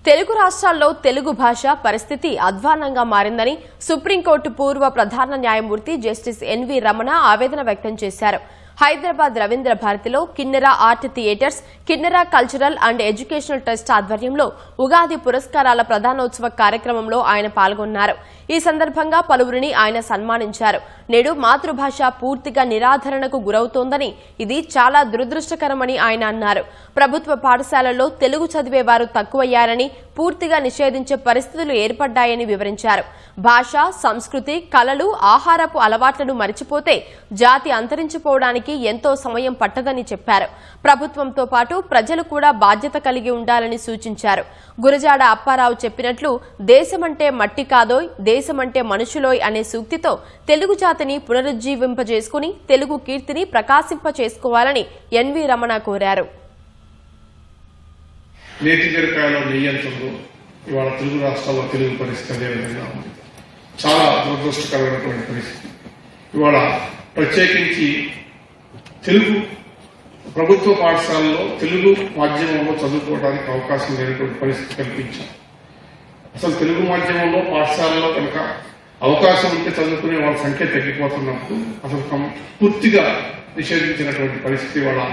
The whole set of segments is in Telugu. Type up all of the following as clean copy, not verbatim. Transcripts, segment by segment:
తెలుగు రాష్ట్రాల్లో తెలుగు భాష పరిస్థితి అధ్వాన్నంగా మారిందని సుప్రీంకోర్టు పూర్వ ప్రధాన న్యాయమూర్తి జస్టిస్ ఎన్వి రమణ ఆవేదన వ్యక్తం చేశారు. హైదరాబాద్ రవీంద్ర భారతిలో కిన్నెర ఆర్ట్ థియేటర్స్, కిన్నెర కల్చరల్ అండ్ ఎడ్యుకేషనల్ ట్రస్ట్ ఆధ్వర్యంలో ఉగాది పురస్కారాల ప్రధానోత్సవ కార్యక్రమంలో ఆయన పాల్గొన్నారు. ఈ సందర్భంగా పలువురిని ఆయన సన్మానించారు. నేడు మాతృభాష పూర్తిగా నిరాధరణకు గురవుతోందని, ఇది చాలా దురదృష్టకరమని ఆయన అన్నారు. ప్రభుత్వ పాఠశాలల్లో తెలుగు చదివేవారు తక్కువయ్యారని, పూర్తిగా నిషేధించే పరిస్థితులు ఏర్పడ్డాయని వివరించారు. భాష, సంస్కృతి, కళలు, ఆహారపు అలవాట్లను మరిచిపోతే జాతి అంతరించిపోవడానికి ఎంతో సమయం పట్టదని చెప్పారు. ప్రభుత్వంతో పాటు ప్రజలు కూడా బాధ్యత కలిగి ఉండాలని సూచించారు. గురజాడ అప్పారావు చెప్పినట్లు దేశమంటే మట్టి కాదోయ్, దేశమంటే మనుషులోయ్ అనే సూక్తితో తెలుగు జాతిని పునరుజ్జీవింపజేసుకుని తెలుగు కీర్తిని ప్రకాశింపచేసుకోవాలని ఎన్వి రమణ కోరారు. ఇవాళ తెలుగు రాష్ట్రాల్లో తెలుగు పరిస్థితి అదే విధంగా ఉంది. చాలా దురదృష్టకరమైనటువంటి పరిస్థితి. ఇవాళ ప్రత్యేకించి తెలుగు ప్రభుత్వ పాఠశాలలో తెలుగు మాధ్యమంలో చదువుకోవడానికి అవకాశం లేనటువంటి పరిస్థితి కల్పించాం. అసలు తెలుగు మాధ్యమంలో పాఠశాలలో కనుక అవకాశం ఉంటే చదువుకునే వాళ్ళ సంఖ్య తగ్గిపోతున్నప్పుడు అసలు పూర్తిగా నిషేధించినటువంటి పరిస్థితి వాళ్ళ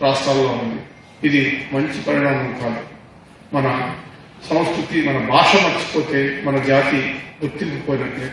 రాష్ట్రాల్లో ఉంది. ఇది మంచి పరిణామం కాదు. మన సంస్కృతి, మన భాష మర్చిపోతే మన జాతి గుర్తింపు పోయినట్లే.